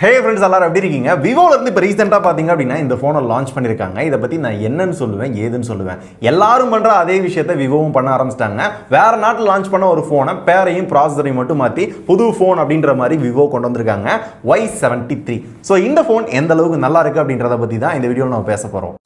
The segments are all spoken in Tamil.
Hey friends, எல்லாரும் எப்படி இருக்கீங்க? விவோல இருந்து இப்ப ரீசன்ட்டா பாத்தீங்க அப்படினா இந்த போனை லான்ச் பண்ணிருக்காங்க. இத பத்தி நான் என்னன்னு சொல்லுவேன், ஏதுன்னு சொல்லுவேன். எல்லாரும் பண்ற அதே விஷயத்தை விவோவும் பண்ண ஆரம்பிச்சிட்டாங்க. வேற நாட்டுல லான்ச் பண்ண ஒரு போனை பேரையும் ப்ராசஸரையும் மட்டும் மாத்தி புது போன் அப்படின்ற மாதிரி விவோ கொண்டு வந்திருக்காங்க. Y73. சோ இந்த போன் எந்த அளவுக்கு நல்லா இருக்கு அப்படின்றத பத்தி தான் இந்த வீடியோல நாம பேச போறோம்.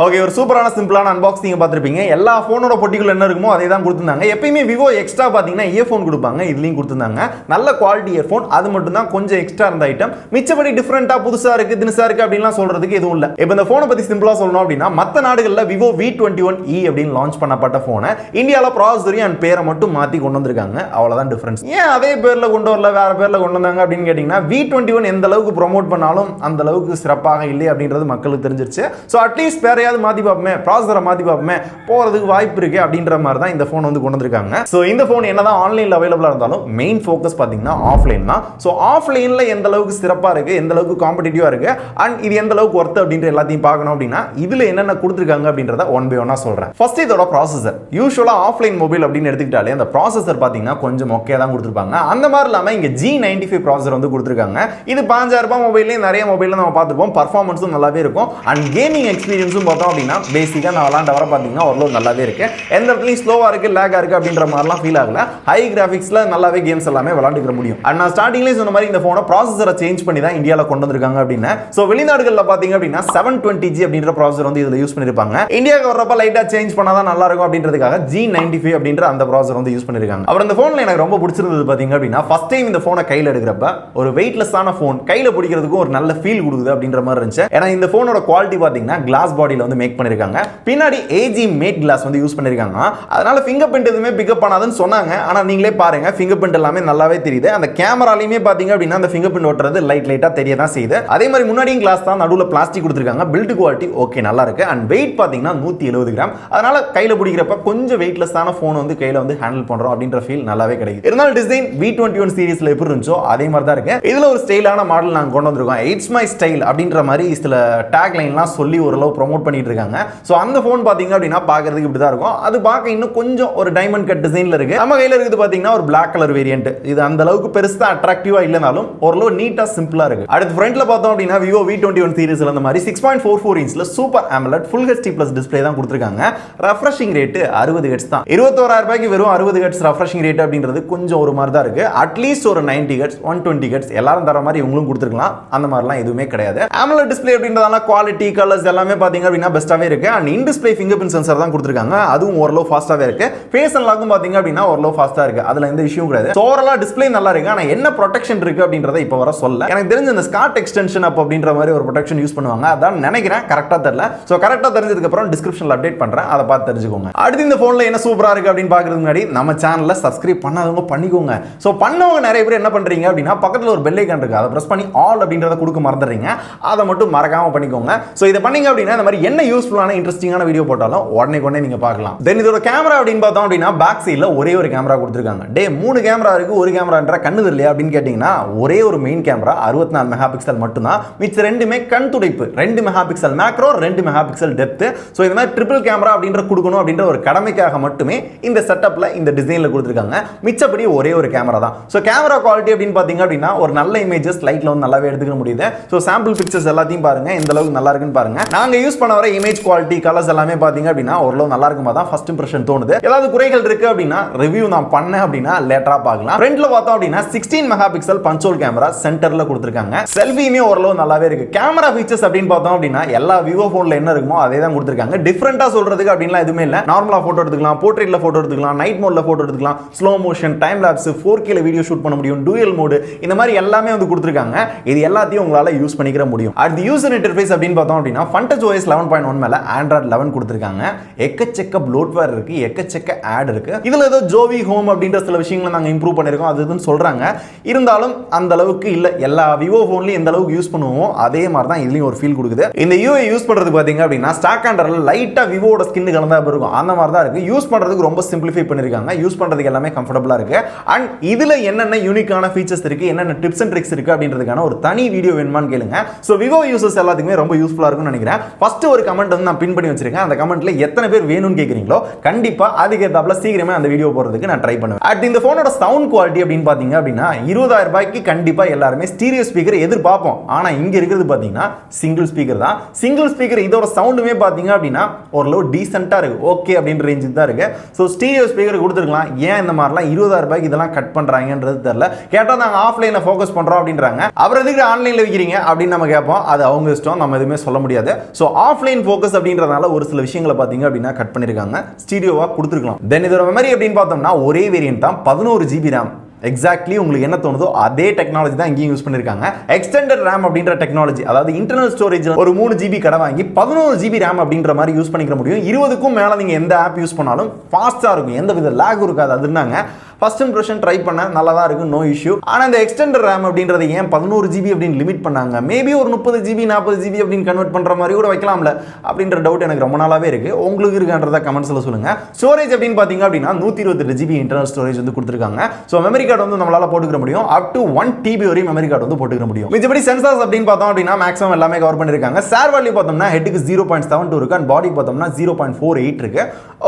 ஓகே, ஒரு சூப்பரான சிம்பிளான அன்பாக்சிங் பார்த்துருப்பீங்க. எல்லா ஃபோனோட பொட்டிக்குள்ள என்ன இருக்குமோ அதே தான் கொடுத்துருந்தாங்க. எப்பயுமே விவோ எக்ஸ்ட்ரா பார்த்தீங்கன்னா இயர்ஃபோன் கொடுப்பாங்க, இதுலையும் கொடுத்துருந்தாங்க. நல்ல குவாலிட்டி இயர்ஃபோன், அது மட்டும் தான் கொஞ்சம் எக்ஸ்ட்ரா இருந்த ஐட்டம். மிச்சப்படி டிஃப்ரெண்டாக புதுசாக இருக்குது தினுசா இருக்குது அப்படின்லாம் சொல்றதுக்கு எதுவும் இல்லை. இப்போ இந்த ஃபோனை பற்றி சிம்பிளாக சொல்லணும் அப்படின்னா, மற்ற நாடுகளில் விவோ V21e அப்படின்னு லான்ச் பண்ணப்பட்ட ஃபோனை இந்தியாவில் ப்ராசஸரையும் அண்ட் பேரை மட்டும் மாற்றி கொண்டு வந்திருக்காங்க. அவ்வளோதான் டிஃப்ரென்ஸ். ஏன் அதே பேரில் கொண்டு வரல, வேற பேரில் கொண்டு வந்தாங்க அப்படின்னு கேட்டிங்கன்னா, V21 எந்த அளவுக்கு ப்ரொமோட் பண்ணாலும் அந்த அளவுக்கு சிறப்பாக இல்லை அப்படின்றது மக்களுக்கு தெரிஞ்சிருச்சு. ஸோ அட்லீஸ்ட் பேரையாவது மாத்தி பார்ப்போமே, ப்ராசஸரை மாத்தி பார்ப்போமே, போறதுக்கு வாய்ப்பு இருக்கு அப்படின்ற மாதிரி தான் இந்த ஃபோன் வந்து கொண்டு வந்திருக்காங்க. ஸோ இந்த ஃபோன் என்னதான் ஆன்லைன்ல அவைலபிளா இருந்தாலும் மெயின் ஃபோக்கஸ் பார்த்தீங்கன்னா ஆஃப்லைன் தான். ஸோ ஆஃப்லைன்ல எந்த அளவுக்கு சிறப்பா இருக்கு, எந்த அளவுக்கு காம்படிட்டிவா இருக்கு, அண்ட் இது எந்த அளவுக்கு ஒர்த் அப்படின்ற எல்லாத்தையும் பார்க்கணும் அப்படின்னா இதுல என்னென்ன கொடுத்துருக்காங்க அப்படின்றத ஒன் பை ஒன்னா சொல்றேன். ஃபர்ஸ்ட் இதோட ப்ராசஸர். யூஸ்வலா ஆஃப்லைன் மொபைல் அப்படின்னு எடுத்துக்கிட்டாலே அந்த ப்ராசஸர் பார்த்தீங்கன்னா கொஞ்சம் மொக்கையா தான் கொடுத்துருப்பாங்க. அந்த மாதிரி இல்லாம இங்க G95 ப்ராசஸர் வந்து கொடுத்துருக்காங்க. இது 5000 ரூபாய் மொபைல்லேயே நிறைய மொபைல்ல நம்ம பார்த்துருப்போம். பர்ஃபார்மன்ஸும் நல்லாவே இருக்கும் அண்ட் கேமிங் எக்ஸ்பீரியன்ஸும் பார்த்தோம் அப்படின்னா பேசிக்கா நான் விளாண்ட வர பார்த்தீங்கன்னா ஓரளவு நல்லாவே இருக்கு. எந்த இடத்துலையும் ஸ்லோவா இருக்கு, லேகா இருக்கு அப்படின்ற மாதிரிலாம் ஃபீல் ஆகல. ஹை கிராஃபிக்ஸ்ல நல்லாவே கேம்ஸ் எல்லாமே விளாண்டுக்கிற முடியும். அண்ட் நான் ஸ்டார்டிங்லேயே சொன்ன மாதிரி இந்த ஃபோனை ப்ராசஸரை சேஞ்ச் பண்ணி தான் இந்தியாவில் கொண்டு வந்திருக்காங்க அப்படின்னு. ஸோ வெளிநாடுகளில் பார்த்தீங்க அப்படின்னா 720G அப்படின்ற ப்ராசஸர் வந்து இதில் யூஸ் பண்ணியிருப்பாங்க. இந்தியாவுக்கு வரப்ப லைட்டாக சேஞ்ச் பண்ணாதான் நல்லா இருக்கும் அப்படின்றதுக்காக G95 அப்படின்ற அந்த ப்ராசஸர் வந்து யூஸ் பண்ணியிருக்காங்க. அப்புறம் இந்த ஃபோனில் எனக்கு ரொம்ப பிடிச்சிருந்தது பார்த்தீங்க அப்படின்னா, ஃபர்ஸ்ட் டைம் இந்த ஃபோனை கையில் எடுக்கிறப்ப ஒரு வெயிட்லெஸ்ஸான ஃபோன் கையில் பிடிக்கிறதுக்கு ஒரு நல்ல ஃபீல் கொடுக்குது அப்படின்ற மாதிரி இருந்துச்சு. ஏன்னா இந்த ஃபோனோட குவாலிட்டி பார்த்தீங்கன்னா கிளாஸ் பாடியில் வந்து மேக் பண்ணியிருக்காங்க. பின்னாடி AG மேட் கிளாஸ் வந்து யூஸ் பண்ணிருக்காங்க. அதனால ஃபிங்கர் பிரிண்ட் எதுவுமே பிக்கப் பண்ணாதுன்னு சொன்னாங்க. ஆனா நீங்களே பாருங்க, ஃபிங்கர் பிரிண்ட் எல்லாமே நல்லாவே தெரியுது. அந்த கேமராலயுமே பாத்தீங்க அப்படின்னா அந்த ஃபிங்கர் பிரிண்ட் ஓட்டுறது லைட்டா தெரிய தான் செய்யுது. அதே மாதிரி முன்னாடியும் கிளாஸ் தான், நடுவுல பிளாஸ்டிக் கொடுத்திருக்காங்க. பில்ட் குவாலிட்டி ஓகே, நல்லா இருக்கு. அண்ட் வெயிட் பாத்தீங்கன்னா 170 கிராம். அதனால கையில பிடிக்கிறப்ப கொஞ்சம் வெயிட்லெஸ்ஸான போன் வந்து கையில வந்து ஹேண்டில் பண்றோம் அப்படின்ற ஃபீல் நல்லாவே கிடைக்குது. இருந்தாலும் டிசைன் V21 சீரிஸ்ல எப்படி இருந்துச்சோ அதே மாதிரி தான் இருக்கு. இதுல ஒரு ஸ்டைலான மாடல் நாங்க கொண்டு வந்திருக்கோம். இட்ஸ் மை ஸ்டைல் அப்படின்ற மாதிரி சில டேக் லைன்லாம் சொல்லி ஓரளவு ப்ரோமோட் பண்ணிட்டு இருக்காங்க. சோ அந்த போன் பாத்தீங்க அப்படின்னா பாக்குறதுக்கு இப்படி தான் இருக்கும். அது பார்க்க இன்னும் கொஞ்சம் ஒரு டைமண்ட் கட் டிசைன்ல இருக்கு. நம்ம கையில இருக்குது பாத்தீங்கன்னா ஒரு Black கலர் வேரியன்ட். இது அந்த அளவுக்கு பெருசா அட்ராக்டிவா இல்லனாலும் ஓரளவு நீட்டா சிம்பிளா இருக்கு. அடுத்து ஃப்ரண்ட்ல பார்த்தோம் அப்படின்னா விவோ V21 சீரிஸ்ல அந்த மாதிரி 6.44 இன்ச்ல super AMOLED Full HD Plus display தான் கொடுத்திருக்காங்க. ரெஃப்ரெஷிங் ரேட் 60 Hz தான். 21000 ரூபாய்க்கு வெறும் 60 Hz ரெஃப்ரெஷிங் ரேட் அப்படின்றது கொஞ்சம் ஒரு மாதிரி தான் இருக்கு. அட்லீஸ்ட் ஒரு 90 Hz 120 Hz எல்லாரும் தர மாதிரி இவங்களும் கொடுத்திருக்கலாம். அந்த மாதிரிலாம் எதுவுமே கிடையாது. AMOLED டிஸ்ப்ளே அப்படின்றதால குவாலிட்டி கலர்ஸ் எல்லாமே பாத்தீங்க அப்படின்னா பெஸ்டாவே இருக்கு. And in display finger print sensor தான் கொடுத்திருக்காங்க. அதுவும் ஓரளவு ஃபாஸ்டாவே இருக்கு. ஃபேஸ் அன்லாக்கும் பாத்தீங்க அப்படின்னா ஓரளவு ஃபாஸ்டா இருக்கு. அதுல எந்த இஷ்யூ கிடையாது. ஓவராலா டிஸ்ப்ளே நல்லா இருக்கு. ஆனா என்ன ப்ரொடெக்ஷன் இருக்கு அப்படின்றத இப்ப வர சொல்ல. எனக்கு தெரிஞ்ச இந்த ஸ்காட் எக்ஸ்டென்ஷன் அப் அப்படின்ற மாதிரி ஒரு ப்ரொடெக்ஷன் யூஸ் பண்ணுவாங்க. அதான் நினைக்கிறேன். கரெக்ட்டா தெரியல. சோ கரெக்ட்டா தெரிஞ்சதுக்கு அப்புறம் டிஸ்கிரிப்ஷன்ல அப்டேட் பண்றேன். அதை பார்த்து தெரிஞ்சுக்கோங்க. அடுத்து இந்த போன்ல என்ன சூப்பரா இருக்கு அப்படின்னு பாக்குறதுக்கு முன்னாடி நம்ம சேனலை சப்ஸ்கிரைப் பண்ணாதவங்க பண்ணிக்கோங்க. சோ பண்ணவங்க நிறைய பேர் என்ன பண்றீங்க அப்படின்னா, பக்கத்துல ஒரு பெல் ஐகான் இருக்கு. அதை பிரஸ் பண்ணி ஆல் அப்படின்றத கொடுக்க மறந்துடுறீங்க. அதை மட்டும் மறக்காம பண்ணிக்கோங்க. சோ இதை பண்ணீங்க அப்படின்னா இந்த மாதிரி என்ன யூஸ்ஃபுல்லான இன்ட்ரெஸ்டிங்கான வீடியோ போட்டாலும் உடனே நீங்க பார்க்கலாம். தென் இதோட கேமரா அப்படின்னு பார்த்தோம் அப்படின்னா பேக் சைடுல ஒரே ஒரு கேமரா கொடுத்திருக்காங்க. டே 3 கேமரா இருக்கு, ஒரு கேமரான்ற கண்ணு தெரியலையா அப்படின்னு கேட்டீங்கன்னா, ஒரே ஒரு மெயின் கேமரா 64 மெகா பிக்சல் மட்டும் தான். மிச்ச ரெண்டுமே கண் துடைப்பு. 2 mega pixel macro, 2 mega pixel depth. So இந்த மாதிரி ட்ரிபிள் கேமரா அப்படின்ற கொடுக்கணும் அப்படின்ற ஒரு கடமைக்காக மட்டுமே இந்த செட்டப்ல இந்த டிசைன்ல கொடுத்திருக்காங்க. மிச்சப்படி ஒரே ஒரு கேமரா தான். சோ கேமரா குவாலிட்டி அப்படின்னு பாத்தீங்க அப்படின்னா ஒரு நல்ல இமேஜஸ் லைட்ல வந்து நல்லாவே எடுத்துக்க முடியுது. சோ சாம்பிள் பிக்சர்ஸ் எல்லாத்தையும் பாருங்க, எந்த அளவுக்கு நல்லா இருக்குன்னு பாருங்க. நாங்க யூஸ் பண்ண வர இமேஜ் குவாலிட்டி கலர்ஸ் எல்லாமே பாத்தீங்க அப்படின்னா ஓரளவு நல்லா இருக்குமா தான் ஃபர்ஸ்ட் இம்ப்ரஷன் தோணுது. ஏதாவது குறைகள் இருக்கு அப்படின்னா ரிவ்யூ நான் பண்ணேன் அப்படின்னா லேட்டரா பார்க்கலாம். ஃப்ரண்ட்ல பார்த்தோம் அப்படின்னா 16 மெகா பிக்சல் பஞ்சோல் கேமரா சென்டர்ல கொடுத்திருக்காங்க. செல்ஃபியுமே ஓரளவு நல்லாவே இருக்கு. கேமரா ஃபீச்சர்ஸ் அப்படின்னு பார்த்தோம் அப்படின்னா எல்லா விவோ போன்ல என்ன இருக்குமோ அதே தான் கொடுத்திருக்காங்க. டிஃபரெண்டா சொல்றதுக்கு அப்படின்லாம் எதுவுமே இல்ல. நார்மலா போட்டோ எடுத்துக்கலாம், போர்ட்ரேட்ல போட்டோ எடுத்துக்கலாம், நைட் மோட்ல போட்டோ எடுத்துக்கலாம், slow motion, time lapse, 4K ல வீடியோ ஷூட் பண்ண முடியும், டூயல் மோட், இந்த மாதிரி எல்லாமே வந்து கொடுத்திருக்காங்க. இது எல்லாத்தையும் உங்களால யூஸ் பண்ணிக்கிற முடியும். அடுத்து யூசர் இன்டர்ஃபேஸ் அப்படின்னு பார்த்தோம் அப்படின்னா FunTouch OS 11.1 மேல Android 11 கொடுத்திருக்காங்க. எக்கச்சக்க ப்ளோட்வேர் இருக்கு, எக்கச்சக்க ஆட் இருக்கு. இதுல ஏதோ ஜோவி ஹோம் அப்படின்ற சில விஷயங்களை நாங்க இம்ப்ரூவ் பண்ணிருக்கோம் அதுன்னு சொல்றாங்க. இருந்தாலும் அந்த அளவுக்கு இல்ல. எல்லா விவோ போன்லயும் எந்த அளவுக்கு யூஸ் பண்ணுவோம் அதே மாதிரி தான் இதுலயும் ஒரு ஃபீல் கொடுக்குது. இந்த UI யூஸ் பண்றது பாத்தீங்க அப்படின்னா ஸ்டாக் ஆண்டர்ல லைட்டா விவோட ஸ்கின் கலந்தா இருக்கும். அந்த மாதிரி தான் இருக்கு. யூஸ் பண்றதுக்கு ரொம்ப சிம்பிளிஃபை பண்ணிருக்காங்க. யூஸ் பண்றதுக்கு எல்லாமே கம்ஃபர்டபுளா இருக்கு. அண்ட் இதுல என்னென்ன யூனிக்கான ஃபீச்சர்ஸ் இருக்கு, என்னென்ன டிப்ஸ் அண்ட் ட்ரிக்ஸ் இருக்கு அப்படின்றதுக்கான ஒரு தனி வீடியோ வேணுமான்னு கேளுங்க. சோ விவோ யூசர்ஸ் எல்லாத்துக்குமே ரொம்ப யூஸ்ஃபுல்லா இருக்கும்னு நினைக்கிறேன். ஃபர்ஸ்ட் ஒரு கமெண்ட் வந்து நான் பின் பண்ணி வச்சிருக்கேன். அந்த கமெண்ட்ல எத்தனை பேர் வேணும்னு கேக்குறீங்களோ கண்டிப்பா அதுக்கேத்தாப்ல சீக்கிரமே அந்த வீடியோ போறதுக்கு நான் ட்ரை பண்ணுவேன். அட் இந்த போனோட சவுண்ட் குவாலிட்டி அப்படின்னு பாத்தீங்க அப்படின்னா 20,000 ரூபாய்க்கு கண்டிப்பா எல்லாருமே ஸ்டீரியோ ஸ்பீக்கர் எதிர்பார்ப்போம். ஆனா இங்க இருக்கிறது பாத்தீங்கன்னா சிங்கிள் ஸ்பீக்கர் தான். சிங்கிள் ஸ்பீக்கர் இதோட சவுண்டுமே பாத்தீங்க அப்படின்னா ஓரளவு டீசென்ட்டா இருக்கு, ஓகே அப்படின்ற ரேஞ்சுக்கு தான் இருக்கு. ஸோ ஸ்டீரியோ ஸ்பீக்கர் கொடுத்துருக்கலாம். ஏன் இந்த மாதிரிலாம் 20,000 ரூபாய்க்கு இதெல்லாம் கட் பண்றாங்கன்றது தெரியல. கேட்டால் நாங்கள் ஆஃப்லைனில் ஃபோக்கஸ் பண்றோம் அப்படின்றாங்க. அப்புறம் எதுக்கு ஆன்லைனில் விற்கிறீங்க அப்படின்னு நம்ம கேட்போம். அது அவங்க இஷ்டம், நம்ம எதுவுமே சொல்ல முடியாது. ஸோ ஆஃப்லைன் ஃபோக்கஸ் அப்படின்றதுனால ஒரு சில விஷயங்களை பார்த்தீங்க அப்படின்னா கட் பண்ணியிருக்காங்க. ஸ்டீரியோவாக கொடுத்துருக்கலாம். தென் இதோட மெமரி அப்படின்னு பார்த்தோம்னா ஒரே வேரியன்ட் தான், 11 GB RAM. எக்ஸாக்ட்லி உங்களுக்கு என்ன தோணுதோ அதே டெக்னாலஜி தான் இங்கேயும் யூஸ் பண்ணிருக்காங்க. எக்ஸ்டெண்டட் RAM அப்படின்ற டெக்னாலஜி, அதாவது இன்டர்னல் ஸ்டோரேஜ் ஒரு 3 GB கடை வாங்கி 11 GB RAM அப்படின்ற மாதிரி யூஸ் பண்ணிக்க முடியும். 20க்கும் மேல நீங்க எந்த ஆப் யூஸ் பண்ணாலும் ஃபாஸ்டா இருக்கும், எந்த வித லாக் இருக்காது. அதுனாங்க ஃபர்ஸ்ட் இம்ப்ரெஷன் ட்ரை பண்ண நல்லா தான் இருக்கு, நோ இஷ்யூ. ஆனா இந்த எக்ஸ்டெண்டட் RAM அப்படின்றது ஏன் 11 GB அப்படின்னு லிமிட் பண்ணாங்க? மேபி ஒரு 30 GB 40 GB அப்படின்னு கன்வெர்ட் பண்ற மாதிரி கூட வைக்கலாம்ல அப்படின்ற டவுட் எனக்கு ரொம்ப நாளாவே இருக்கு. உங்களுக்கு இருக்கான்றத கமெண்ட்ஸ்ல சொல்லுங்க. ஸ்டோரேஜ் அப்படின்னு பாத்தீங்க அப்படின்னா 128 GB இன்டர்னல் ஸ்டோரேஜ் வந்து கொடுத்துருக்காங்க. ஸோ மெமரி கார்டு வந்து நம்மளால போட்டுக்க முடியும். அப் டு 1 TB வரையும் மெமரி கார்டு வந்து போட்டுக்க முடியும். மிச்சபடி சென்சார்ஸ் அப்படின்னு பார்த்தோம் அப்படின்னா மேக்ஸிமம் எல்லாமே கவர் பண்ணிருக்காங்க. ஷேர் வேல்யூ பார்த்தோம்னா ஹெட்டுக்கு 0.72 இருக்கு அண்ட் பாடி பார்த்தோம்னா 0.48 இருக்கு.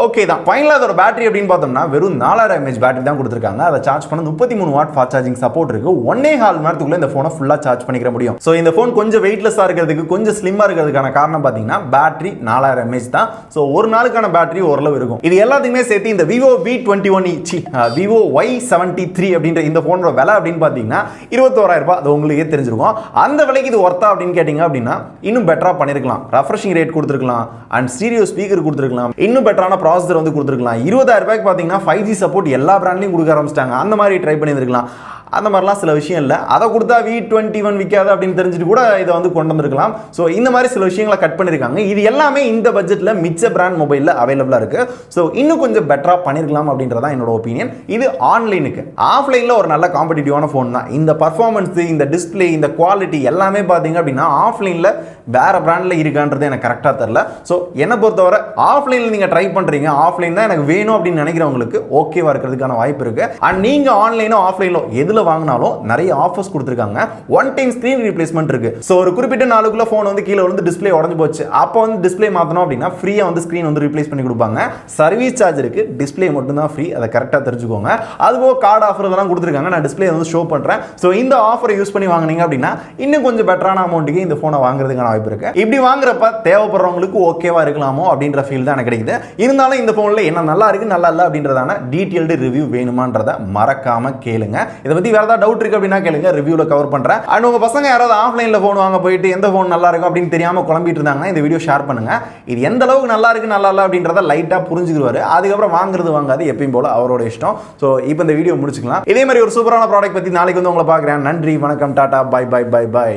ஓகே தான். ஃபைனலா அதோட பேட்டரி அப்படின்னு பார்த்தோம்னா வெறும் 4000 mAh பேட்டரி தான் கொடுத்துருக்காங்க. அதை சார்ஜ் பண்ண 33 வாட் ஃபாஸ்ட் சார்ஜிங் சப்போர்ட் இருக்கு. 1.5 மணி நேரத்துக்குள்ள இந்த போனை ஃபுல்லா சார்ஜ் பண்ணிக்க முடியும். சோ இந்த போன் கொஞ்சம் வெயிட்லெஸ்ஸா இருக்கிறதுக்கு, கொஞ்சம் ஸ்லிம்மா இருக்கிறதுக்கான காரணம் பாத்தீங்கன்னா பேட்டரி 4000 mAh தான். சோ ஒரு நாளுக்கான பேட்டரி ஓரளவு இருக்கும். இது எல்லாத்தையுமே சேர்த்து இந்த vivo vivo Y73 அப்படின்ற இந்த போனோட விலை அப்படின்னு பாத்தீங்கன்னா 21,000 ரூபாய். அது உங்களுக்கே தெரிஞ்சிருக்கும். அந்த விலைக்கு இது ஒர்த்தா அப்படின்னு கேட்டீங்க அப்படின்னா இன்னும் பெட்டரா பண்ணிருக்கலாம். ரெஃப்ரெஷிங் ரேட் கொடுத்துருக்கலாம் அண்ட் ஸ்டீரியோ ஸ்பீக்கர் கொடுத்துருக்கலாம். இன்னும் பெட்டரான ப்ராசஸர் வந்து கொடுத்துருக்கலாம். 20,000 ரூபாய்க்கு பாத்தீங்கன்னா 5G சப்போர்ட் எல்லா பிராண்ட்லயும் கொடுக்க ஆரம்பிச்சிட்டாங்க. அந்த மாதிரி ட்ரை பண்ணியிருக்கலாம். அந்த மாதிரிலாம் சில விஷயம் இல்லை. அதை கொடுத்தா V21 விற்காது அப்படின்னு தெரிஞ்சுட்டு கூட இதை வந்து கொண்டு வந்திருக்கலாம். ஸோ இந்த மாதிரி சில விஷயங்களை கட் பண்ணியிருக்காங்க. இது எல்லாமே இந்த பட்ஜெட்டில் மிச்ச பிராண்ட் மொபைலில் அவைலபிளாக இருக்கு. ஸோ இன்னும் கொஞ்சம் பெட்டராக பண்ணியிருக்கலாம் அப்படின்றதான் என்னோட ஒப்பீனியன். இது ஆன்லைனுக்கு. ஆஃப்லைனில் ஒரு நல்ல காம்படிட்டிவான ஃபோன் தான். இந்த பர்ஃபார்மன்ஸ், இந்த டிஸ்பிளே, இந்த குவாலிட்டி எல்லாமே பார்த்தீங்க அப்படின்னா ஆஃப்லைனில் வேற பிராண்டில் இருக்கான்றது எனக்கு கரெக்டாக தெரியல. ஸோ என்னை பொறுத்தவரை ஆஃப்லைனில் நீங்கள் ட்ரை பண்ணுறீங்க, ஆஃப்லைன் தான் எனக்கு வேணும் அப்படின்னு நினைக்கிறவங்களுக்கு ஓகேவா இருக்கிறதுக்கான வாய்ப்பு இருக்கு. அண்ட் நீங்கள் ஆன்லைனோ ஆஃப்லைனோ எதில் வாங்கினாலும் நிறைய ஆஃபர்ஸ் கொடுத்திருக்காங்க. ஒன் டைம் ஸ்கிரீன் ரீப்ளேஸ்மெண்ட் இருக்கு. சோ ஒரு குறிப்பிட்ட நாளுக்குள்ள போன் வந்து கீழ வந்து டிஸ்ப்ளே உடைஞ்சு போச்சு, அப்போ வந்து டிஸ்ப்ளே மாத்தணும் அப்படின்னா ஃப்ரீயா வந்து ஸ்கிரீன் வந்து ரீப்ளேஸ் பண்ணி கொடுப்பாங்க. சர்வீஸ் சார்ஜ் இருக்கு, டிஸ்ப்ளே மட்டும் தான் ஃப்ரீ. அதை கரெக்டா தெரிஞ்சுக்கோங்க. அதுபோக கார்டு ஆஃபர் இதெல்லாம் கொடுத்திருக்காங்க. நான் டிஸ்ப்ளே வந்து ஷோ பண்றேன். சோ இந்த ஆஃபரை யூஸ் பண்ணி வாங்குனீங்க அப்படின்னா இன்னும் கொஞ்சம் பெட்டரான அமௌண்ட்டுக்கு இந்த போனை வாங்குறதுக்கான வாய்ப்பு இருக்கு. இப்படி வாங்குறப்ப தேவைப்படுறவங்களுக்கு ஓகேவா இருக்கலாமோ அப்படின்ற ஃபீல் தான் எனக்கு கிடைக்குது. இருந்தாலும் இந்த போன்ல என்ன நல்லா இருக்கு நல்லா இல்ல அப்படின்றதான டீடைல்டு ரிவ்யூ வேணுமான்றத மறக்காம கேளுங்க. இதை பத்தி வேற ஏதாவது டவுட் இருக்கு அப்படின்னா கேளுங்க, ரிவ்யூல கவர் பண்றேன். அண்ட் உங்க பசங்க யாராவது ஆஃப்லைன்ல போன் வாங்க போயிட்டு எந்த போன் நல்லா இருக்கும் அப்படின்னு தெரியாம குழம்பிட்டு இருந்தாங்கன்னா இந்த வீடியோ ஷேர் பண்ணுங்க. இது எந்த அளவுக்கு நல்லா இருக்கு நல்லா இல்ல அப்படின்றத லைட்டா புரிஞ்சுக்குவாரு. அதுக்கப்புறம் வாங்குறது வாங்காது எப்பயும் போல அவரோட இஷ்டம். ஸோ இப்போ இந்த வீடியோ முடிச்சுக்கலாம். இதே மாதிரி ஒரு சூப்பரான ப்ராடக்ட் பத்தி நாளைக்கு வந்து உங்களை பார்க்குறேன். நன்றி, வணக்கம், tata, bye bye bye by.